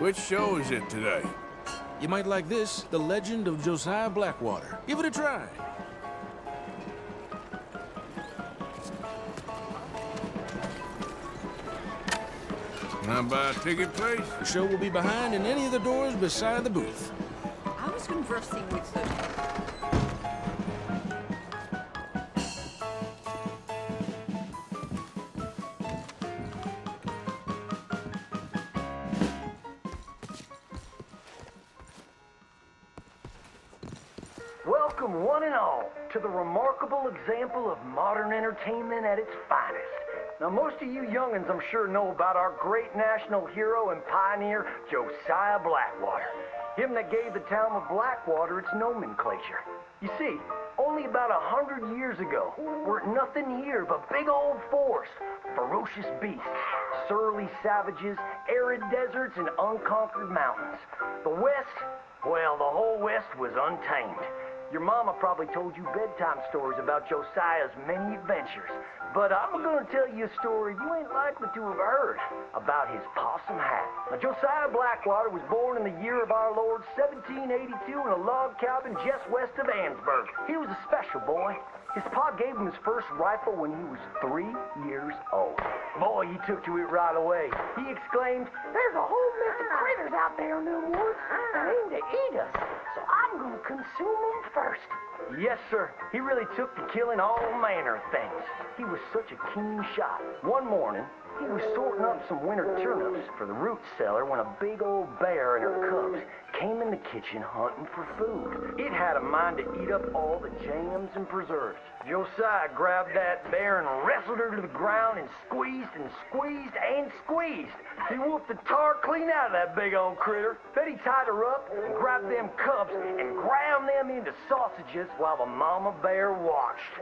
Which show is it today? You might like this, The Legend of Josiah Blackwater. Give it a try. Can I buy a ticket, please? The show will be behind in any of the doors beside the booth. I was conversing with them. Welcome, one and all, to the remarkable example of modern entertainment at its finest. Now, most of you youngins, I'm sure, know about our great national hero and pioneer, Josiah Blackwater. Him that gave the town of Blackwater its nomenclature. You see, only about 100 years ago, weren't nothing here but big old forest, ferocious beasts, surly savages, arid deserts, and unconquered mountains. The West, well, the whole West was untamed. Your mama probably told you bedtime stories about Josiah's many adventures. But I'm gonna tell you a story you ain't likely to have heard about his possum hat. Now, Josiah Blackwater was born in the year of our Lord 1782 in a log cabin just west of Ansburg. He was a special boy. His pa gave him his first rifle when he was 3 years old. Boy, he took to it right away. He exclaimed, "There's a whole mess of critters out there in the woods that aim to eat us, so I'm gonna consume them first." Yes, sir. He really took to killing all manner of things. He was such a keen shot. One morning, he was sorting up some winter turnips for the root cellar when a big old bear and her cubs came in the kitchen hunting for food. It had a mind to eat up all the jams and preserves. Josiah grabbed that bear and wrestled her to the ground and squeezed and squeezed and squeezed. He whooped the tar clean out of that big old critter. Then he tied her up and grabbed them cubs and ground them into sausages while the mama bear watched.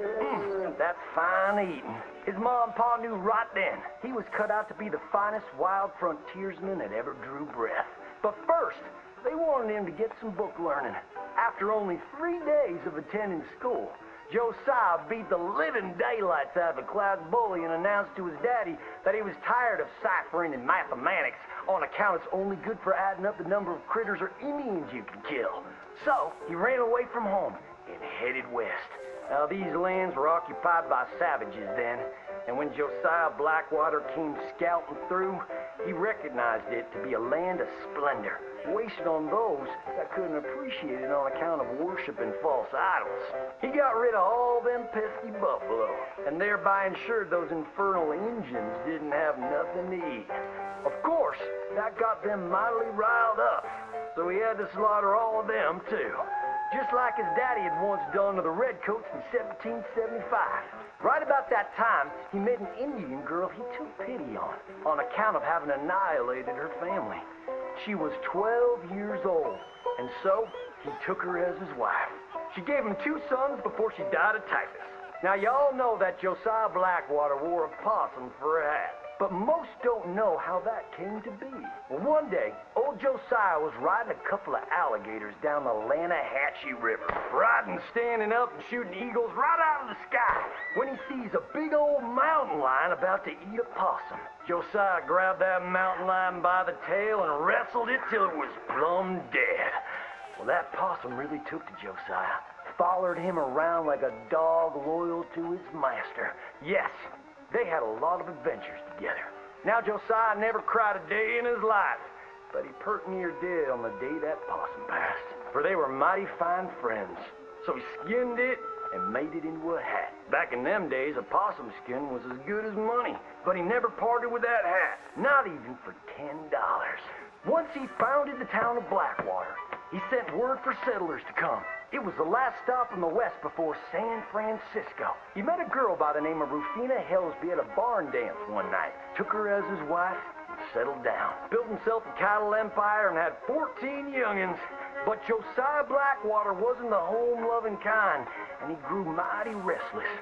That's fine eating. His ma and pa knew right then he was cut out to be the finest wild frontiersman that ever drew breath. But first, they wanted him to get some book learning. After only 3 days of attending school, Josiah beat the living daylights out of the class bully and announced to his daddy that he was tired of ciphering and mathematics on account it's only good for adding up the number of critters or Indians you can kill. So he ran away from home and headed west. Now, these lands were occupied by savages then, and when Josiah Blackwater came scouting through, he recognized it to be a land of splendor, wasted on those that couldn't appreciate it on account of worshiping false idols. He got rid of all them pesky buffalo, and thereby ensured those infernal Injuns didn't have nothing to eat. Of course, that got them mightily riled up, so he had to slaughter all of them too. Just like his daddy had once done to the Redcoats in 1775. Right about that time, he met an Indian girl he took pity on account of having annihilated her family. She was 12 years old, and so he took her as his wife. She gave him 2 sons before she died of typhus. Now, y'all know that Josiah Blackwater wore a possum for a hat. But most don't know how that came to be. Well, one day, old Josiah was riding a couple of alligators down the Lanahatchee River. Riding, standing up, and shooting eagles right out of the sky when he sees a big old mountain lion about to eat a possum. Josiah grabbed that mountain lion by the tail and wrestled it till it was plumb dead. Well, that possum really took to Josiah. Followed him around like a dog loyal to his master. Yes, they had a lot of adventures together. Now, Josiah never cried a day in his life, but he pert near did on the day that possum passed. For they were mighty fine friends. So he skinned it and made it into a hat. Back in them days, a possum skin was as good as money. But he never parted with that hat, not even for $10. Once he founded the town of Blackwater, he sent word for settlers to come. It was the last stop in the west before San Francisco. He met a girl by the name of Rufina Helsby at a barn dance one night, took her as his wife, and settled down. Built himself a cattle empire and had 14 youngins. But Josiah Blackwater wasn't the home-loving kind, and he grew mighty restless.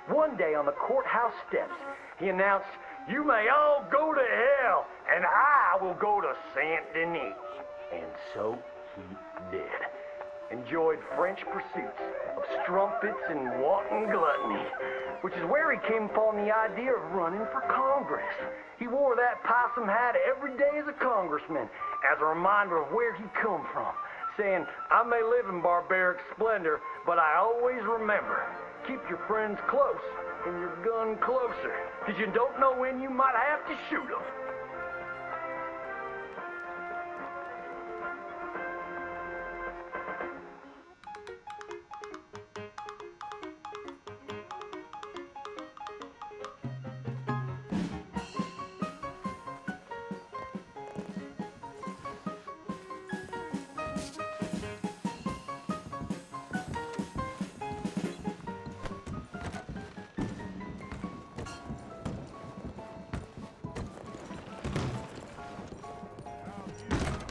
One day on the courthouse steps, he announced, "You may all go to hell, and I will go to Saint Denis." And so he did. enjoyed French pursuits of strumpets and wanton gluttony, which is where he came upon the idea of running for Congress. He wore that possum hat every day as a congressman, as a reminder of where he come from, saying, I may live in barbaric splendor, but I always remember, keep your friends close and your gun closer, because you don't know when you might have to shoot them.